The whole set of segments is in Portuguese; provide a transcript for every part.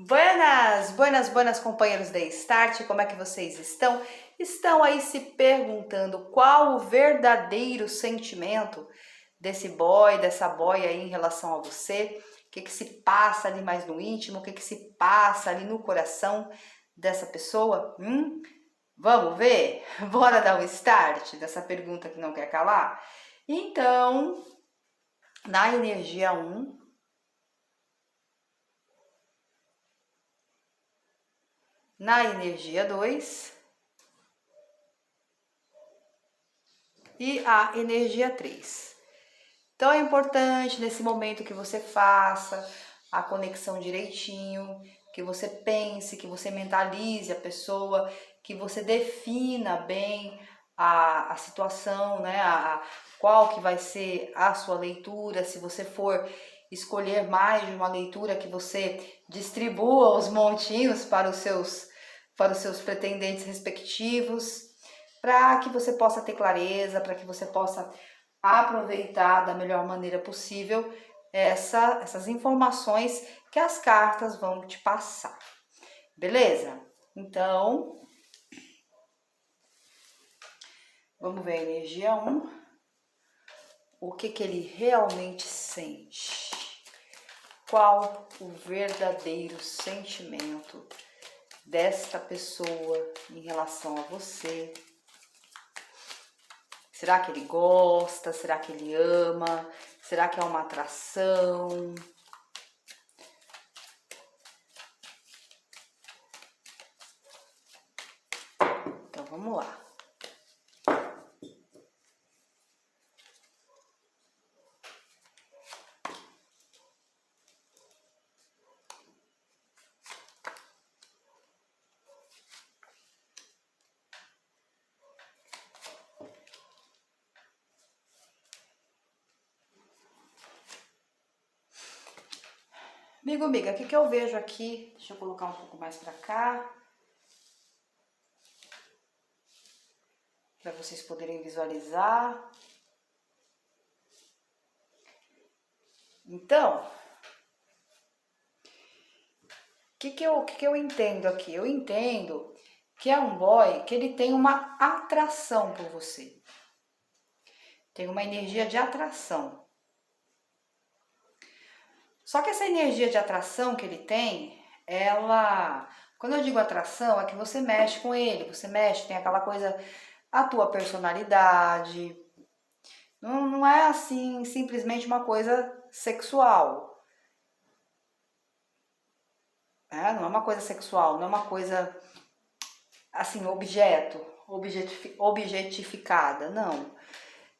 Buenas, buenas, buenas companheiros da Start, como é que vocês estão? Estão aí se perguntando qual o verdadeiro sentimento desse boy, dessa boy aí em relação a você? O que se passa ali mais no íntimo? O que se passa ali no coração dessa pessoa? Vamos ver? Bora dar o start dessa pergunta que não quer calar? Então, na energia 1, na energia 2 e a energia 3. Então é importante nesse momento que você faça a conexão direitinho, que você pense, que você mentalize a pessoa, que você defina bem a situação, né? Qual que vai ser a sua leitura, se você for escolher mais de uma leitura, que você distribua os montinhos para os seus pretendentes respectivos, para que você possa ter clareza, para que você possa aproveitar da melhor maneira possível essas informações que as cartas vão te passar. Beleza? Então, vamos ver a energia 1. O que ele realmente sente? Qual o verdadeiro sentimento desta pessoa em relação a você? Será que ele gosta? Será que ele ama? Será que é uma atração? Então vamos lá. Amiga, o que eu vejo aqui? Deixa eu colocar um pouco mais pra cá, para vocês poderem visualizar. Então, o que eu entendo aqui? Eu entendo que é um boy que ele tem uma atração por você. Tem uma energia de atração. Só que essa energia de atração que ele tem, quando eu digo atração, é que você mexe com ele, tem aquela coisa, a tua personalidade. Não é assim, simplesmente uma coisa sexual. Não é uma coisa sexual, não é uma coisa assim, objetificada, não.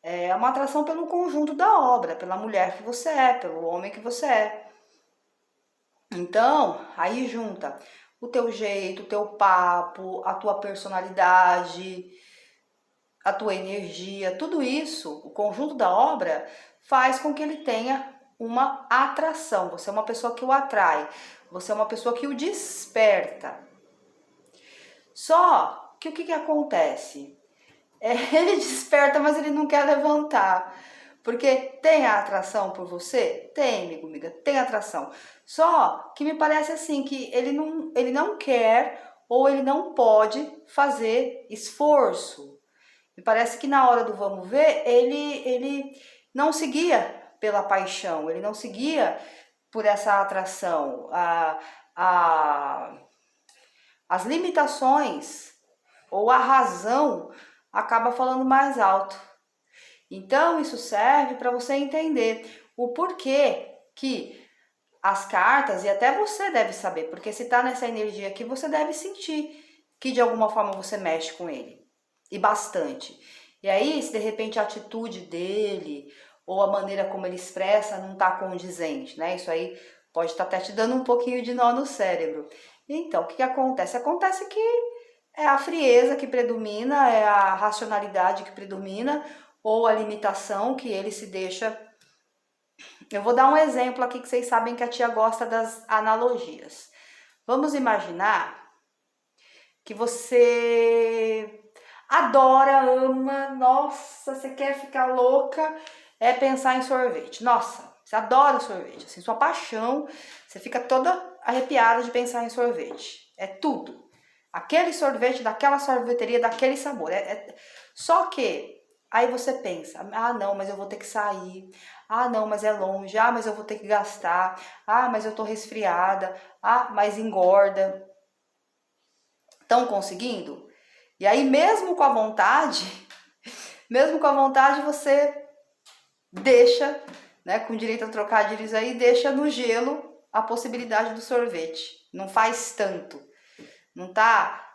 É uma atração pelo conjunto da obra, pela mulher que você é, pelo homem que você é. Então, aí junta o teu jeito, o teu papo, a tua personalidade, a tua energia, tudo isso, o conjunto da obra faz com que ele tenha uma atração. Você é uma pessoa que o atrai, você é uma pessoa que o desperta. Só que o que acontece? Ele desperta, mas ele não quer levantar. Porque tem a atração por você? Tem, amiga, tem atração. Só que me parece assim, que ele não quer ou ele não pode fazer esforço. Me parece que na hora do vamos ver, ele não seguia pela paixão, ele não seguia por essa atração. As limitações ou a razão acaba falando mais alto. Então, isso serve para você entender o porquê que as cartas, e até você deve saber, porque se tá nessa energia aqui, você deve sentir que de alguma forma você mexe com ele, e bastante. E aí, se de repente a atitude dele, ou a maneira como ele expressa não tá condizente, né? Isso aí pode estar até te dando um pouquinho de nó no cérebro. Então, o que acontece? Acontece que é a frieza que predomina, é a racionalidade que predomina, ou a limitação que ele se deixa. Eu vou dar um exemplo aqui que vocês sabem que a tia gosta das analogias. Vamos imaginar que você adora, ama, nossa, você quer ficar louca, é pensar em sorvete. Nossa, Você adora sorvete, assim, sua paixão, você fica toda arrepiada de pensar em sorvete. É tudo. Aquele sorvete, daquela sorveteria, daquele sabor. Só que aí você pensa, ah não, mas eu vou ter que sair. Ah não, mas é longe. Ah, mas eu vou ter que gastar. Ah, mas eu tô resfriada. Ah, mas engorda. Estão conseguindo? E aí mesmo com a vontade, você deixa, né, com direito a trocadilhos aí, deixa no gelo a possibilidade do sorvete. Não faz tanto. Não tá,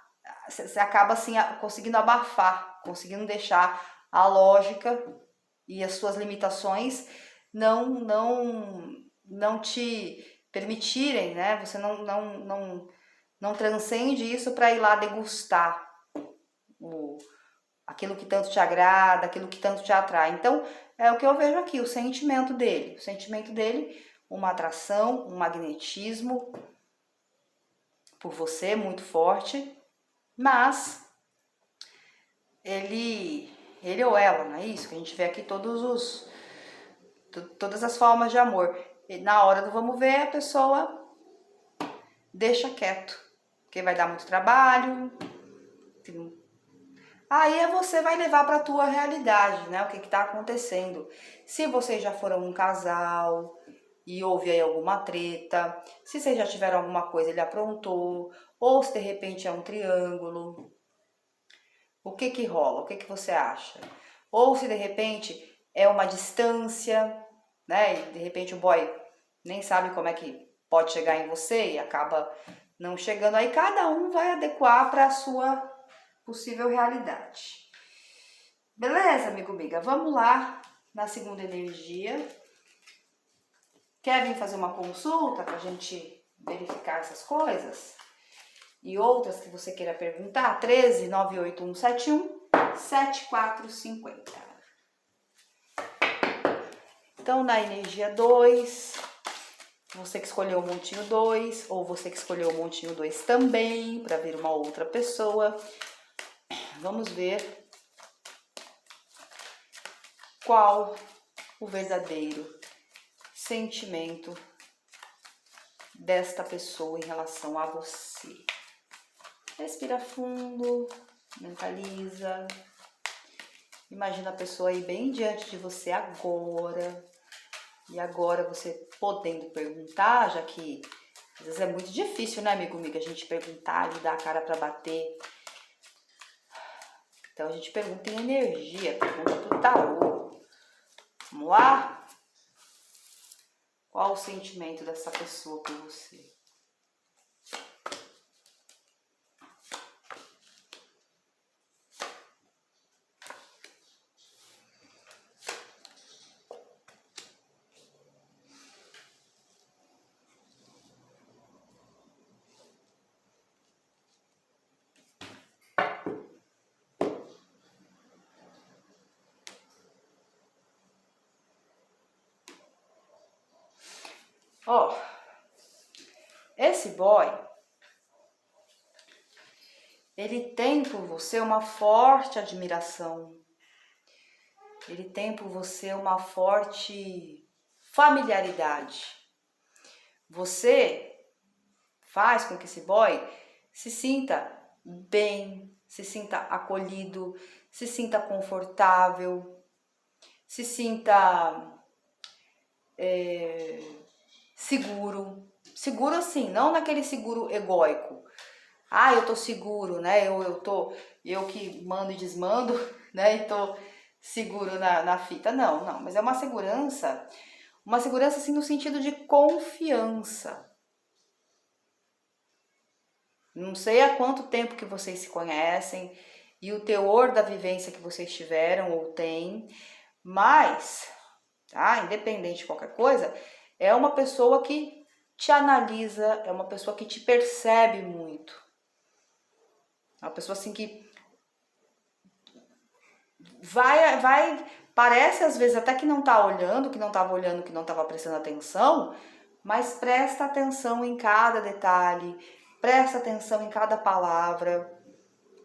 você acaba assim conseguindo abafar, conseguindo deixar a lógica e as suas limitações não te permitirem, né? Você não transcende isso para ir lá degustar aquilo que tanto te agrada, aquilo que tanto te atrai. Então, é o que eu vejo aqui, o sentimento dele. O sentimento dele, uma atração, um magnetismo por você muito forte, mas ele ou ela, não é isso? Que a gente vê aqui todas as formas de amor. E na hora do vamos ver, a pessoa deixa quieto, porque vai dar muito trabalho. Aí você vai levar para a tua realidade, né? O que está acontecendo. Se vocês já foram um casal e houve aí alguma treta, se vocês já tiveram alguma coisa, ele aprontou, ou se de repente é um triângulo, o que que rola? O que que você acha? Ou se de repente é uma distância, né? E de repente o boy nem sabe como é que pode chegar em você e acaba não chegando. Aí cada um vai adequar para a sua possível realidade. Beleza, amiga? Vamos lá na segunda energia. Quer vir fazer uma consulta pra gente verificar essas coisas? E outras que você queira perguntar? 13 98171 7450. Então, na energia 2, você que escolheu o montinho 2, ou você que escolheu o montinho 2 também, para ver uma outra pessoa. Vamos ver qual o verdadeiro sentimento desta pessoa em relação a você. Respira fundo, mentaliza. Imagina a pessoa aí bem diante de você agora. E agora você podendo perguntar, já que às vezes é muito difícil, né, amiga, a gente perguntar e dar a cara para bater. Então a gente pergunta em energia, pergunta pro tarô. Vamos lá? Qual o sentimento dessa pessoa por você? Ó, esse boy, ele tem por você uma forte admiração. Ele tem por você uma forte familiaridade. Você faz com que esse boy se sinta bem, se sinta acolhido, se sinta confortável, se sinta seguro. Seguro assim, não naquele seguro egóico. Ah, eu tô seguro, né? Eu que mando e desmando, né? E tô seguro na fita. Não, mas é uma segurança assim no sentido de confiança. Não sei há quanto tempo que vocês se conhecem e o teor da vivência que vocês tiveram ou têm, mas, tá? Independente de qualquer coisa, é uma pessoa que te analisa, é uma pessoa que te percebe muito. É uma pessoa assim que parece às vezes até que não tá olhando, que não tava olhando, que não tava prestando atenção, mas presta atenção em cada detalhe, presta atenção em cada palavra.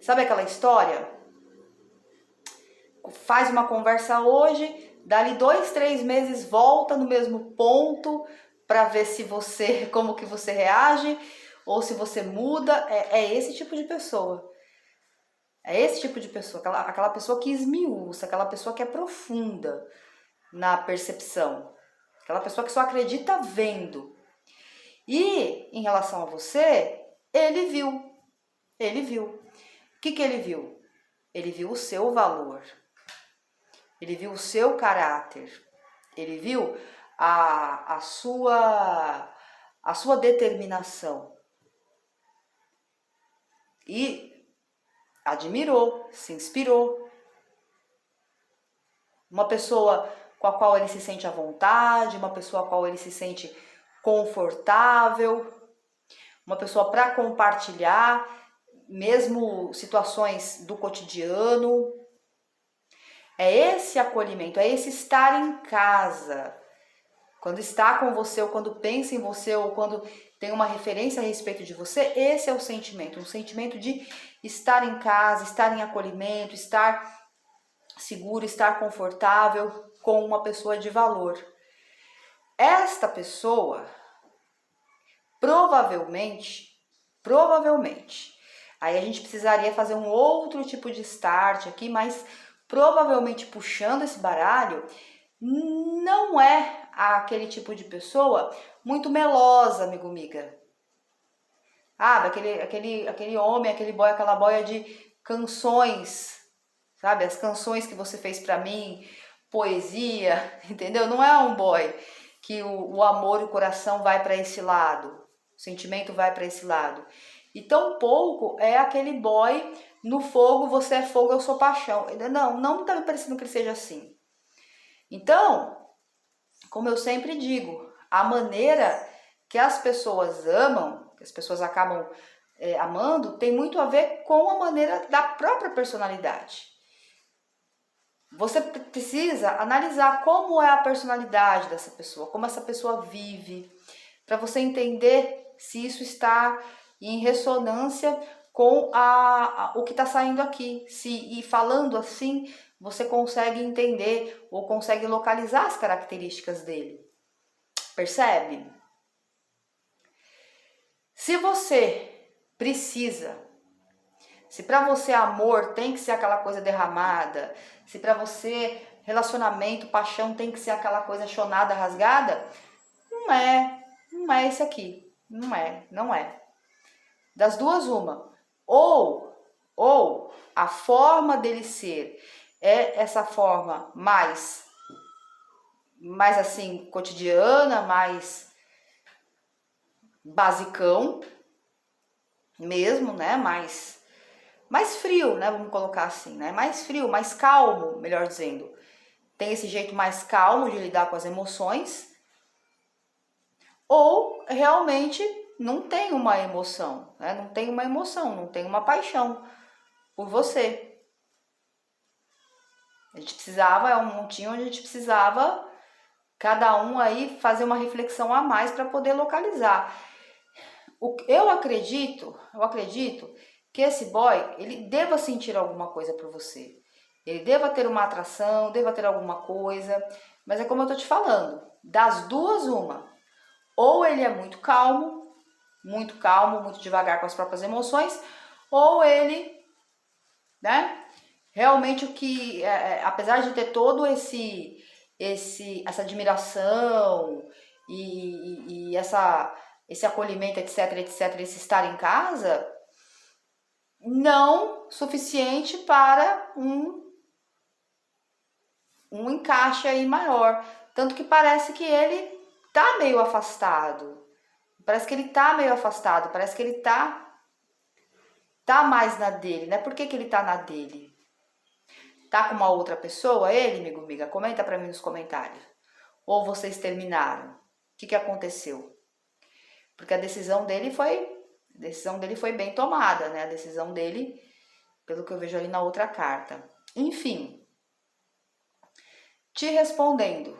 Sabe aquela história? Faz uma conversa hoje, dali 2, 3 meses volta no mesmo ponto para ver se você, como que você reage, ou se você muda. É esse tipo de pessoa. É esse tipo de pessoa, aquela pessoa que esmiuça, aquela pessoa que é profunda na percepção, aquela pessoa que só acredita vendo. E em relação a você, ele viu. O que ele viu? Ele viu o seu valor, ele viu o seu caráter, ele viu a sua determinação e admirou, se inspirou. Uma pessoa com a qual ele se sente à vontade, uma pessoa com a qual ele se sente confortável, uma pessoa para compartilhar, mesmo situações do cotidiano. É esse acolhimento, é esse estar em casa. Quando está com você, ou quando pensa em você, ou quando tem uma referência a respeito de você, esse é o sentimento. Um sentimento de estar em casa, estar em acolhimento, estar seguro, estar confortável com uma pessoa de valor. Esta pessoa, provavelmente, aí a gente precisaria fazer um outro tipo de start aqui, mas provavelmente puxando esse baralho, não é aquele tipo de pessoa muito melosa, amiga. Ah, aquele homem, aquele boy, aquela boia de canções, sabe? As canções que você fez pra mim, poesia, entendeu? Não é um boy que o amor e o coração vai para esse lado, o sentimento vai para esse lado. E tampouco é aquele boy no fogo, você é fogo, eu sou paixão. Não tá me parecendo que ele seja assim. Então, como eu sempre digo, a maneira que as pessoas amam, que as pessoas acabam amando, tem muito a ver com a maneira da própria personalidade. Você precisa analisar como é a personalidade dessa pessoa, como essa pessoa vive, para você entender se isso está em ressonância com o que está saindo aqui. E falando assim, você consegue entender ou consegue localizar as características dele. Percebe? Se você precisa, se para você amor tem que ser aquela coisa derramada, se para você relacionamento, paixão tem que ser aquela coisa chonada, rasgada, não é esse aqui. Não é. Das duas, uma. Ou a forma dele ser é essa forma mais assim, cotidiana, mais basicão mesmo, né? Mais frio, né? Vamos colocar assim, né? Mais frio, mais calmo, melhor dizendo. Tem esse jeito mais calmo de lidar com as emoções. Ou realmente não tem uma emoção, né? Não tem uma emoção, não tem uma paixão por você. A gente precisava, é um montinho onde a gente precisava, cada um aí, fazer uma reflexão a mais para poder localizar. Eu acredito que esse boy, ele deva sentir alguma coisa por você. Ele deva ter uma atração, deva ter alguma coisa. Mas é como eu tô te falando, das duas, uma. Ou ele é muito calmo, muito devagar com as próprias emoções, ou ele, né, realmente o que, apesar de ter todo essa admiração e esse acolhimento, etc, esse estar em casa, não suficiente para um encaixe aí maior. Tanto que parece que ele tá meio afastado. Parece que ele tá meio afastado, parece que ele tá mais na dele, né? Por que ele tá na dele? Tá com uma outra pessoa, ele, amiga? Comenta pra mim nos comentários. Ou vocês terminaram? O que aconteceu? Porque a decisão dele foi bem tomada, né? A decisão dele, pelo que eu vejo ali na outra carta. Enfim, te respondendo.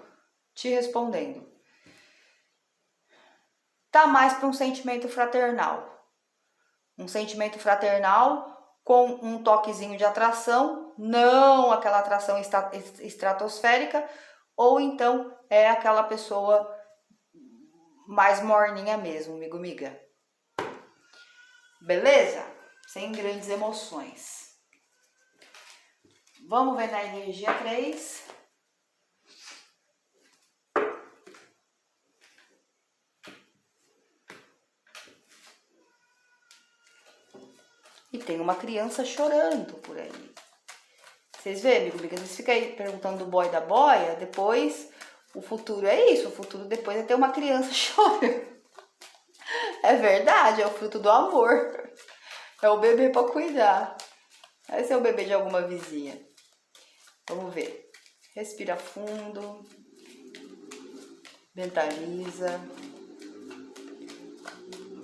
Tá mais para um sentimento fraternal. Um sentimento fraternal com um toquezinho de atração, não aquela atração estratosférica, ou então é aquela pessoa mais morninha mesmo, amigo, amiga. Beleza? Sem grandes emoções. Vamos ver na energia 3. E tem uma criança chorando por aí. Vocês veem, amigo, amiga? Vocês ficam aí perguntando do boy da boia, depois o futuro é isso. O futuro depois é ter uma criança chorando. É verdade, é o fruto do amor. É o bebê para cuidar. Esse é o bebê de alguma vizinha. Vamos ver. Respira fundo. Mentaliza.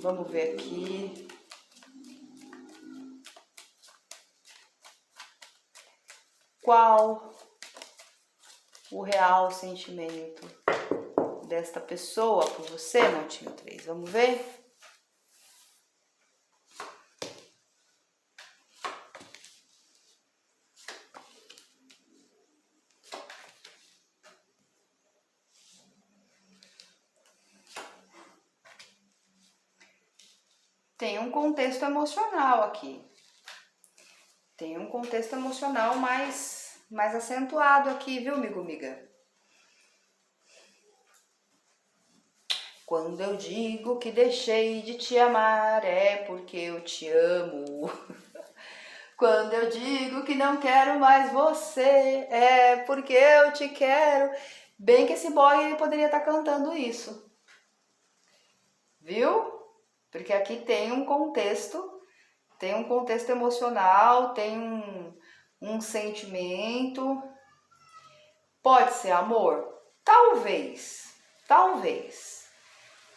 Vamos ver aqui. Qual o real sentimento desta pessoa por você, Montinho 3? Vamos ver? Tem um contexto emocional aqui. Tem um contexto emocional mais acentuado aqui, viu, amigo, amiga? Quando eu digo que deixei de te amar, é porque eu te amo. Quando eu digo que não quero mais você, é porque eu te quero. Bem que esse boy ele poderia estar cantando isso. Viu? Porque aqui tem um contexto emocional, tem um sentimento. Pode ser amor? Talvez.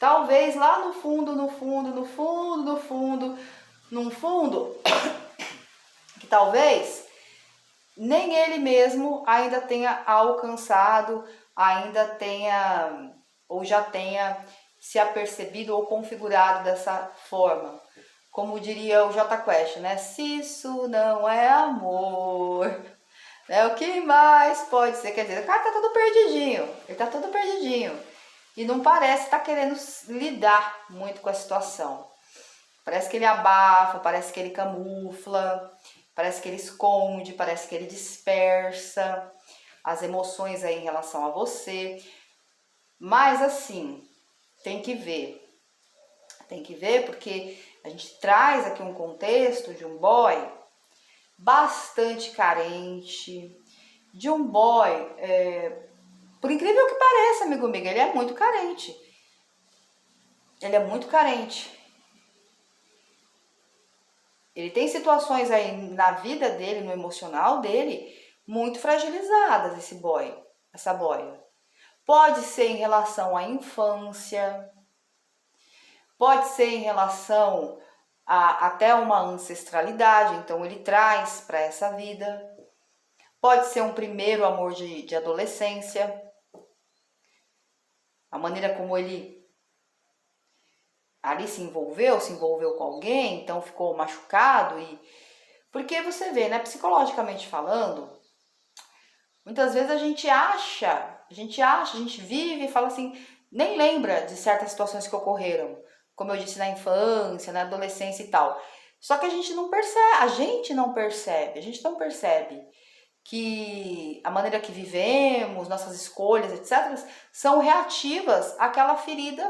Talvez lá no fundo, que talvez nem ele mesmo ainda tenha alcançado, ainda tenha ou já tenha se apercebido ou configurado dessa forma. Como diria o Jota Quest, né? Se isso não é amor, né? O que mais pode ser? Quer dizer, o cara tá todo perdidinho, ele tá todo perdidinho. E não parece estar querendo lidar muito com a situação. Parece que ele abafa, parece que ele camufla, parece que ele esconde, parece que ele dispersa as emoções aí em relação a você. Mas assim, tem que ver porque a gente traz aqui um contexto de um boy bastante carente, de um boy, por incrível que pareça, amigo, amiga, ele é muito carente. Ele tem situações aí na vida dele, no emocional dele, muito fragilizadas, essa boia. Pode ser em relação à infância, pode ser em relação a até uma ancestralidade, então ele traz para essa vida. Pode ser um primeiro amor de adolescência, a maneira como ele ali se envolveu com alguém, então ficou machucado. Porque você vê, né, psicologicamente falando, muitas vezes a gente vive e fala assim, nem lembra de certas situações que ocorreram, como eu disse, na infância, na adolescência e tal. Só que a gente não percebe que a maneira que vivemos, nossas escolhas, etc., são reativas àquela ferida,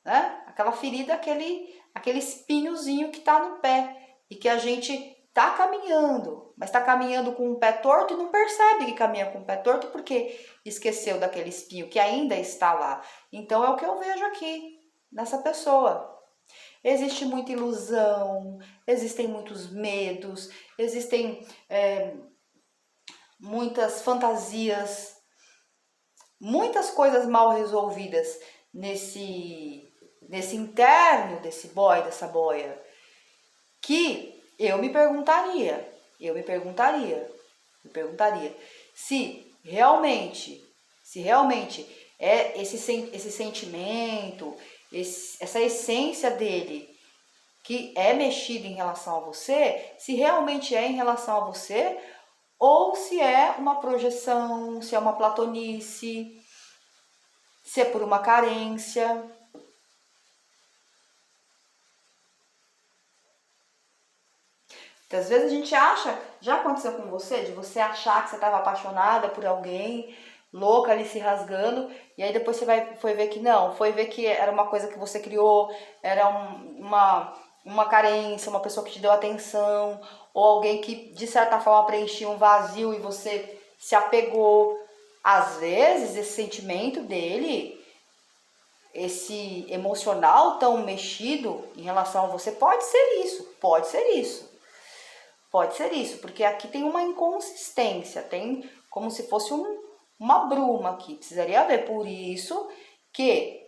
né? Aquela ferida, aquele espinhozinho que está no pé e que a gente está caminhando, mas está caminhando com o pé torto e não percebe que caminha com o pé torto porque esqueceu daquele espinho que ainda está lá. Então é o que eu vejo aqui nessa pessoa. Existe muita ilusão, existem muitos medos, existem muitas fantasias, muitas coisas mal resolvidas nesse interno desse boy, dessa boia, que eu me perguntaria se realmente é esse sentimento, essa essência dele que é mexida em relação a você, se realmente é em relação a você, ou se é uma projeção, se é uma platonice, se é por uma carência. Porque às vezes a gente acha, já aconteceu com você, de você achar que você estava apaixonada por alguém, louca ali se rasgando, e aí depois você foi ver que não, foi ver que era uma coisa que você criou, era uma carência, uma pessoa que te deu atenção, ou alguém que de certa forma preenchia um vazio e você se apegou. Às vezes esse sentimento dele, esse emocional tão mexido em relação a você, pode ser isso, pode ser isso. Pode ser isso, porque aqui tem uma inconsistência, tem como se fosse uma bruma aqui, precisaria ver. Por isso que,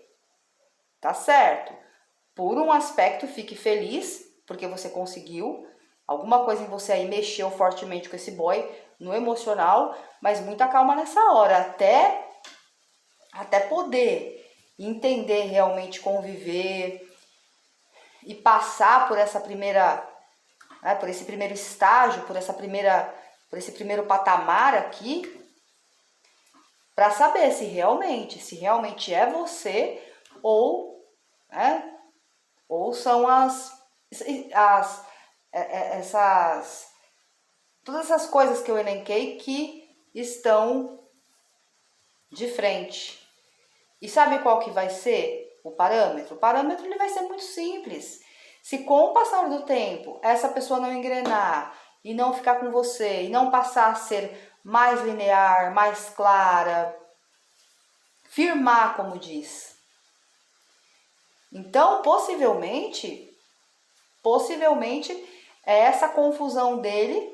tá certo, por um aspecto fique feliz, porque você conseguiu, alguma coisa em você aí mexeu fortemente com esse boy, no emocional, mas muita calma nessa hora, até poder entender realmente, conviver e passar por essa primeira... por esse primeiro estágio, por esse primeiro patamar aqui, para saber se realmente é você ou são todas essas coisas que eu elenquei que estão de frente. E sabe qual que vai ser o parâmetro? O parâmetro ele vai ser muito simples. Se com o passar do tempo essa pessoa não engrenar e não ficar com você, e não passar a ser mais linear, mais clara, firmar, como diz. Então, possivelmente é essa confusão dele,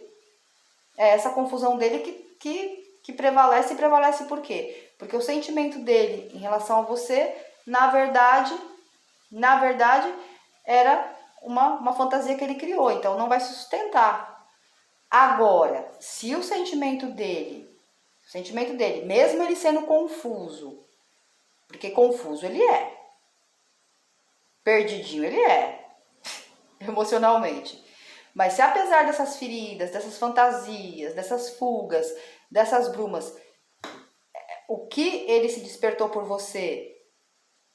que prevalece. E prevalece por quê? Porque o sentimento dele em relação a você, na verdade, era uma fantasia que ele criou, então não vai se sustentar. Agora, se o sentimento dele, mesmo ele sendo confuso, porque confuso ele é, perdidinho ele é, emocionalmente, mas se apesar dessas feridas, dessas fantasias, dessas fugas, dessas brumas, o que ele se despertou por você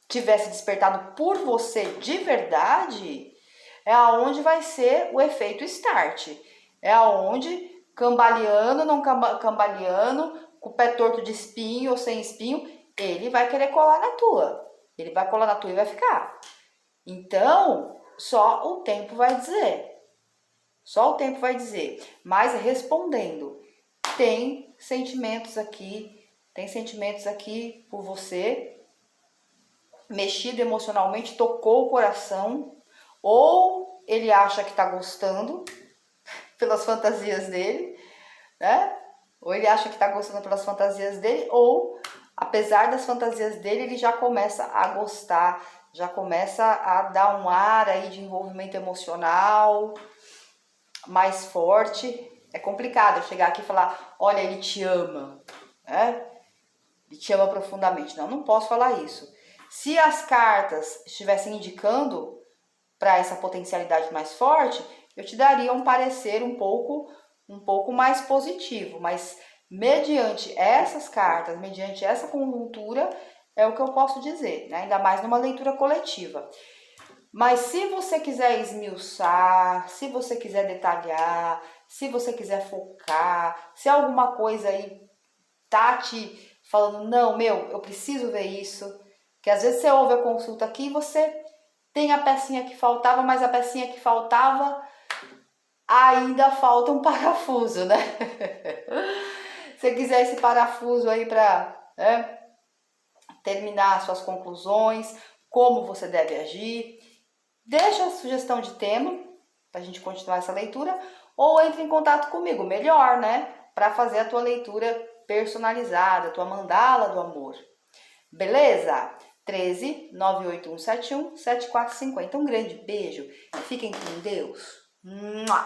tivesse despertado por você de verdade, é aonde vai ser o efeito start. É aonde, cambaleando, não cambaleando, com o pé torto de espinho ou sem espinho, ele vai querer colar na tua. Ele vai colar na tua e vai ficar. Então, só o tempo vai dizer. Só o tempo vai dizer. Mas respondendo, tem sentimentos aqui por você, mexido emocionalmente, tocou o coração, ou ele acha que tá gostando pelas fantasias dele, né? Ou ele acha que tá gostando pelas fantasias dele, ou apesar das fantasias dele, ele já começa a gostar, já começa a dar um ar aí de envolvimento emocional mais forte. É complicado eu chegar aqui e falar, olha, ele te ama, né? Ele te ama profundamente. Não posso falar isso. Se as cartas estivessem indicando para essa potencialidade mais forte, eu te daria um parecer um pouco mais positivo, mas mediante essas cartas, mediante essa conjuntura, é o que eu posso dizer, né? Ainda mais numa leitura coletiva. Mas se você quiser esmiuçar, se você quiser detalhar, se você quiser focar, se alguma coisa aí tá te falando, não, eu preciso ver isso, que às vezes você ouve a consulta aqui e você tem a pecinha que faltava, mas a pecinha que faltava ainda falta um parafuso, né? Se quiser esse parafuso aí para terminar suas conclusões, como você deve agir, deixa a sugestão de tema para a gente continuar essa leitura, ou entre em contato comigo, melhor, né? Para fazer a tua leitura personalizada, a tua mandala do amor. Beleza? 13 98171 7450. Um grande beijo. Fiquem com Deus. Mua!